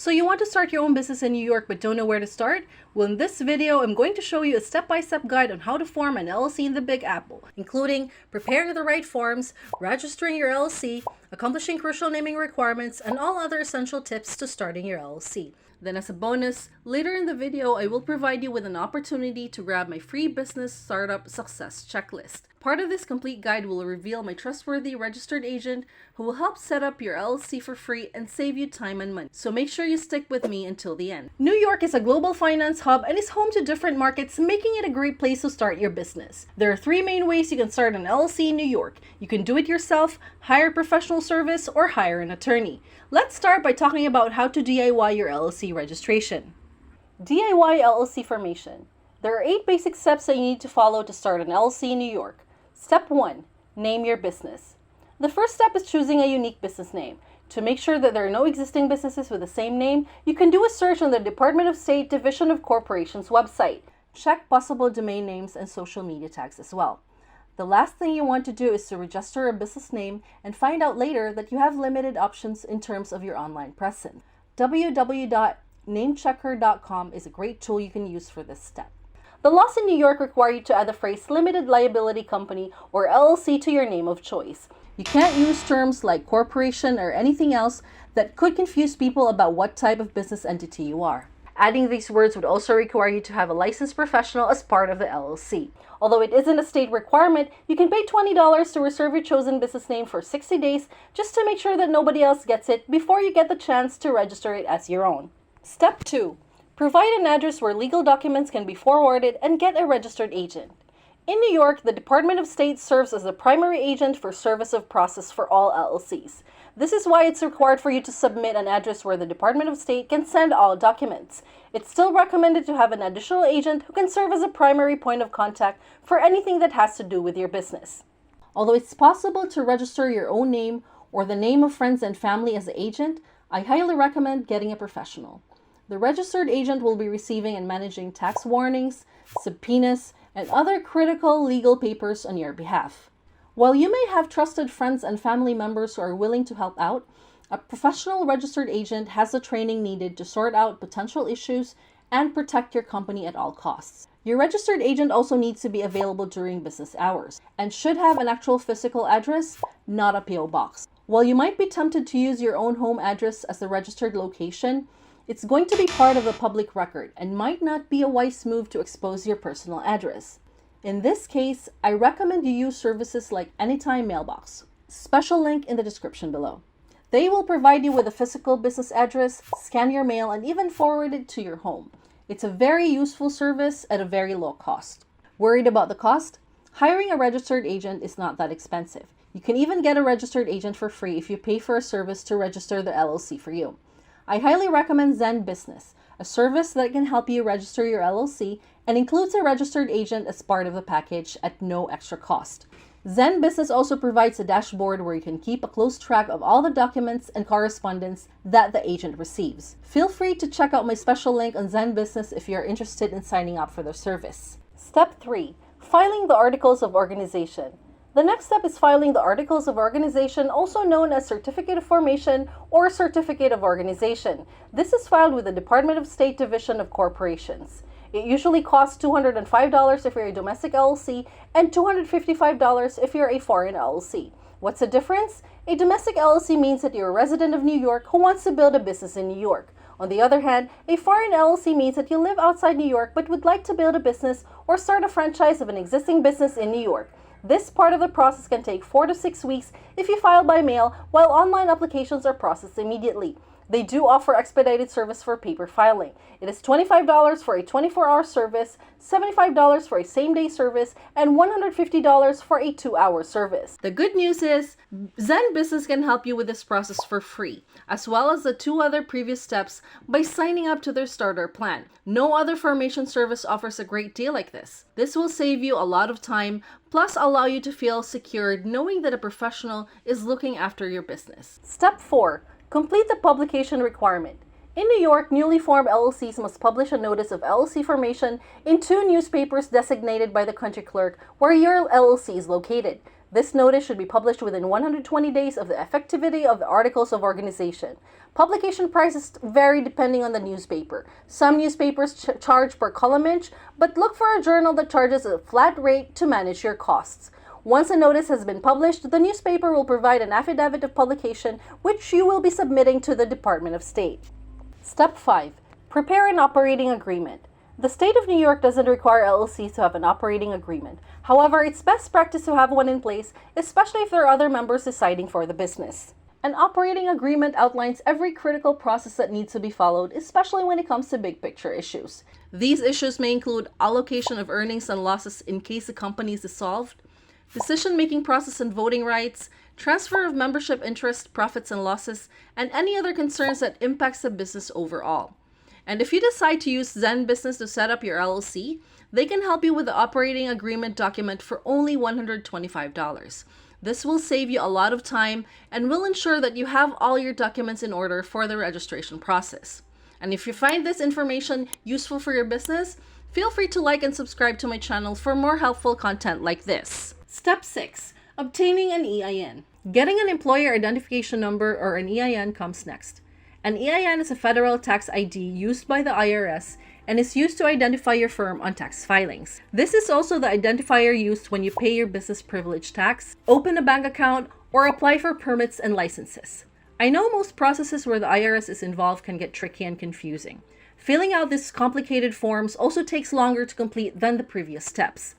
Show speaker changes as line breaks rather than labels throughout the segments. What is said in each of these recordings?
So you want to start your own business in New York but don't know where to start? Well, in this video, I'm going to show you a step-by-step guide on how to form an LLC in the Big Apple, including preparing the right forms, registering your LLC, accomplishing crucial naming requirements, and all other essential tips to starting your LLC. Then as a bonus, later in the video, I will provide you with an opportunity to grab my free business startup success checklist. Part of this complete guide will reveal my trustworthy registered agent who will help set up your LLC for free and save you time and money. So make sure you stick with me until the end. New York is a global finance hub and is home to different markets, making it a great place to start your business. There are three main ways you can start an LLC in New York. You can do it yourself, hire professional service, or hire an attorney. Let's start by talking about how to DIY your LLC registration. DIY LLC formation. There are 8 basic steps that you need to follow to start an LLC in New York. Step 1. Name your business. The first step is choosing a unique business name. To make sure that there are no existing businesses with the same name, you can do a search on the Department of State Division of Corporations website. Check possible domain names and social media tags as well. The last thing you want to do is to register a business name and find out later that you have limited options in terms of your online presence. www.namechecker.com is a great tool you can use for this step. The laws in New York require you to add the phrase limited liability company or LLC to your name of choice. You can't use terms like corporation or anything else that could confuse people about what type of business entity you are. Adding these words would also require you to have a licensed professional as part of the LLC. Although it isn't a state requirement, you can pay $20 to reserve your chosen business name for 60 days just to make sure that nobody else gets it before you get the chance to register it as your own. Step 2. Provide an address where legal documents can be forwarded and get a registered agent. In New York, the Department of State serves as the primary agent for service of process for all LLCs. This is why it's required for you to submit an address where the Department of State can send all documents. It's still recommended to have an additional agent who can serve as a primary point of contact for anything that has to do with your business. Although it's possible to register your own name or the name of friends and family as the agent, I highly recommend getting a professional. The registered agent will be receiving and managing tax warnings, subpoenas, and other critical legal papers on your behalf. While you may have trusted friends and family members who are willing to help out, a professional registered agent has the training needed to sort out potential issues and protect your company at all costs. Your registered agent also needs to be available during business hours and should have an actual physical address, not a PO box. While you might be tempted to use your own home address as the registered location, it's going to be part of the public record and might not be a wise move to expose your personal address. In this case, I recommend you use services like Anytime Mailbox. Special link in the description below. They will provide you with a physical business address, scan your mail, and even forward it to your home. It's a very useful service at a very low cost. Worried about the cost? Hiring a registered agent is not that expensive. You can even get a registered agent for free if you pay for a service to register the LLC for you. I highly recommend Zen Business, a service that can help you register your LLC and includes a registered agent as part of the package at no extra cost. Zen Business also provides a dashboard where you can keep a close track of all the documents and correspondence that the agent receives. Feel free to check out my special link on Zen Business if you are interested in signing up for their service. Step 3. Filing the Articles of Organization. The next step is filing the Articles of Organization, also known as Certificate of Formation or Certificate of Organization. This is filed with the Department of State Division of Corporations. It usually costs $205 if you're a domestic LLC and $255 if you're a foreign LLC. What's the difference? A domestic LLC means that you're a resident of New York who wants to build a business in New York. On the other hand, a foreign LLC means that you live outside New York but would like to build a business or start a franchise of an existing business in New York. This part of the process can take 4 to 6 weeks if you file by mail, while online applications are processed immediately. They do offer expedited service for paper filing. It is $25 for a 24-hour service, $75 for a same-day service, and $150 for a 2-hour service. The good news is, Zen Business can help you with this process for free, as well as the 2 other previous steps by signing up to their starter plan. No other formation service offers a great deal like this. This will save you a lot of time, plus allow you to feel secured knowing that a professional is looking after your business. Step 4. Complete the publication requirement. In New York, newly formed LLCs must publish a notice of LLC formation in 2 newspapers designated by the country clerk where your LLC is located. This notice should be published within 120 days of the effectivity of the Articles of Organization. Publication prices vary depending on the newspaper. Some newspapers charge per column inch, but look for a journal that charges a flat rate to manage your costs. Once a notice has been published, the newspaper will provide an affidavit of publication, which you will be submitting to the Department of State. Step 5. Prepare an operating agreement. The state of New York doesn't require LLCs to have an operating agreement. However, it's best practice to have one in place, especially if there are other members deciding for the business. An operating agreement outlines every critical process that needs to be followed, especially when it comes to big picture issues. These issues may include allocation of earnings and losses in case the company is dissolved, decision-making process and voting rights, transfer of membership interest, profits and losses, and any other concerns that impacts the business overall. And if you decide to use Zen Business to set up your LLC, they can help you with the operating agreement document for only $125. This will save you a lot of time and will ensure that you have all your documents in order for the registration process. And if you find this information useful for your business, feel free to like and subscribe to my channel for more helpful content like this. Step 6. Obtaining an EIN. Getting an employer identification number or an EIN comes next. An EIN is a federal tax ID used by the IRS and is used to identify your firm on tax filings. This is also the identifier used when you pay your business privilege tax, open a bank account, or apply for permits and licenses. I know most processes where the IRS is involved can get tricky and confusing. Filling out these complicated forms also takes longer to complete than the previous steps.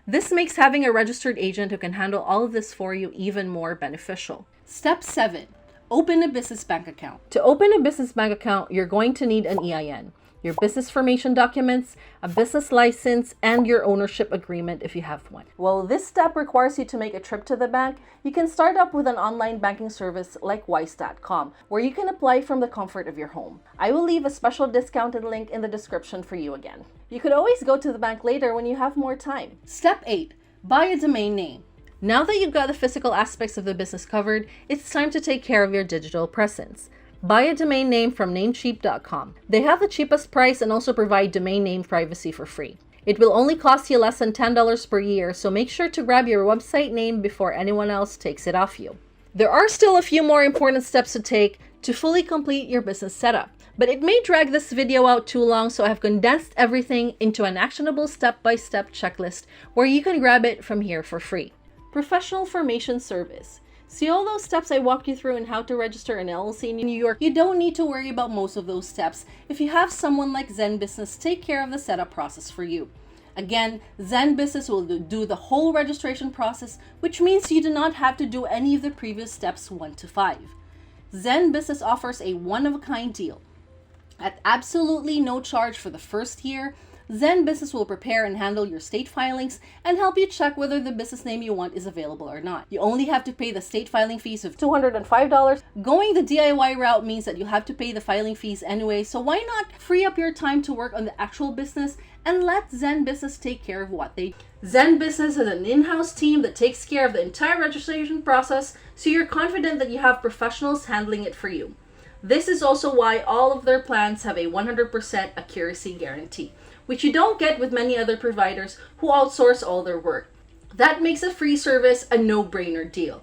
This makes having a registered agent who can handle all of this for you even more beneficial. Step 7. Open a business bank account. To open a business bank account, you're going to need an EIN, your business formation documents, a business license, and your ownership agreement if you have one. While this step requires you to make a trip to the bank, you can start up with an online banking service like Wise.com, where you can apply from the comfort of your home. I will leave a special discounted link in the description for you again. You could always go to the bank later when you have more time. Step 8. Buy a domain name. Now that you've got the physical aspects of the business covered, it's time to take care of your digital presence. Buy a domain name from Namecheap.com. They have the cheapest price and also provide domain name privacy for free. It will only cost you less than $10 per year, so make sure to grab your website name before anyone else takes it off you. There are still a few more important steps to take to fully complete your business setup, but it may drag this video out too long, so I have condensed everything into an actionable step-by-step checklist where you can grab it from here for free. Professional formation service. See all those steps I walked you through in how to register an LLC in New York? You don't need to worry about most of those steps if you have someone like Zen Business take care of the setup process for you. Again, Zen Business will do the whole registration process, which means you do not have to do any of the previous steps 1 to 5. Zen Business offers a one-of-a-kind deal. At absolutely no charge for the first year, Zen Business will prepare and handle your state filings and help you check whether the business name you want is available or not. You only have to pay the state filing fees of $205. Going the DIY route means that you have to pay the filing fees anyway, so why not free up your time to work on the actual business and let Zen Business take care of what they do. Zen Business has an in-house team that takes care of the entire registration process, so you're confident that you have professionals handling it for you. This is also why all of their plans have a 100% accuracy guarantee, which you don't get with many other providers who outsource all their work. That makes a free service a no-brainer deal.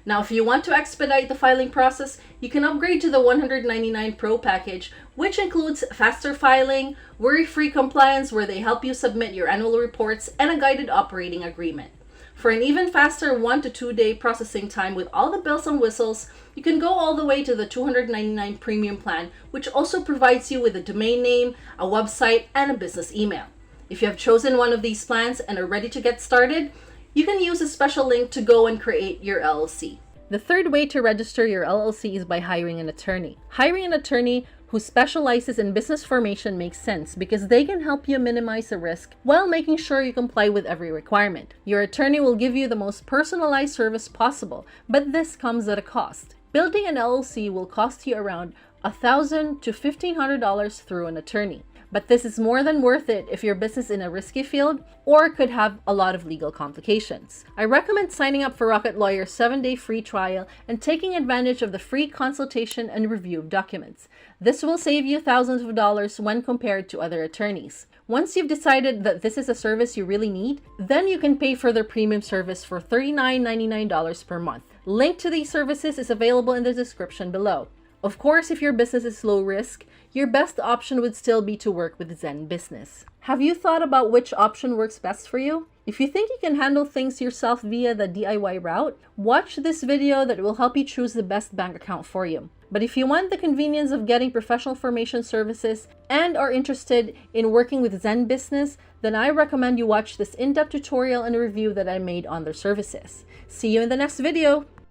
Now, if you want to expedite the filing process, you can upgrade to the $199 Pro package, which includes faster filing, worry-free compliance where they help you submit your annual reports, and a guided operating agreement. For an even faster 1 to 2 day processing time with all the bells and whistles, you can go all the way to the $299 Premium plan, which also provides you with a domain name, a website, and a business email. If you have chosen one of these plans and are ready to get started, you can use a special link to go and create your LLC. The third way to register your LLC is by hiring an attorney. Hiring an attorney who specializes in business formation makes sense because they can help you minimize the risk while making sure you comply with every requirement. Your attorney will give you the most personalized service possible, but this comes at a cost. Building an LLC will cost you around $1,000 to $1,500 through an attorney. But this is more than worth it if your business is in a risky field or could have a lot of legal complications. I recommend signing up for Rocket Lawyer's 7-day free trial and taking advantage of the free consultation and review of documents. This will save you thousands of dollars when compared to other attorneys. Once you've decided that this is a service you really need, then you can pay for their premium service for $39.99 per month. Link to these services is available in the description below. Of course, if your business is low risk, your best option would still be to work with Zen Business. Have you thought about which option works best for you? If you think you can handle things yourself via the DIY route, watch this video that will help you choose the best bank account for you. But if you want the convenience of getting professional formation services and are interested in working with Zen Business, then I recommend you watch this in-depth tutorial and review that I made on their services. See you in the next video!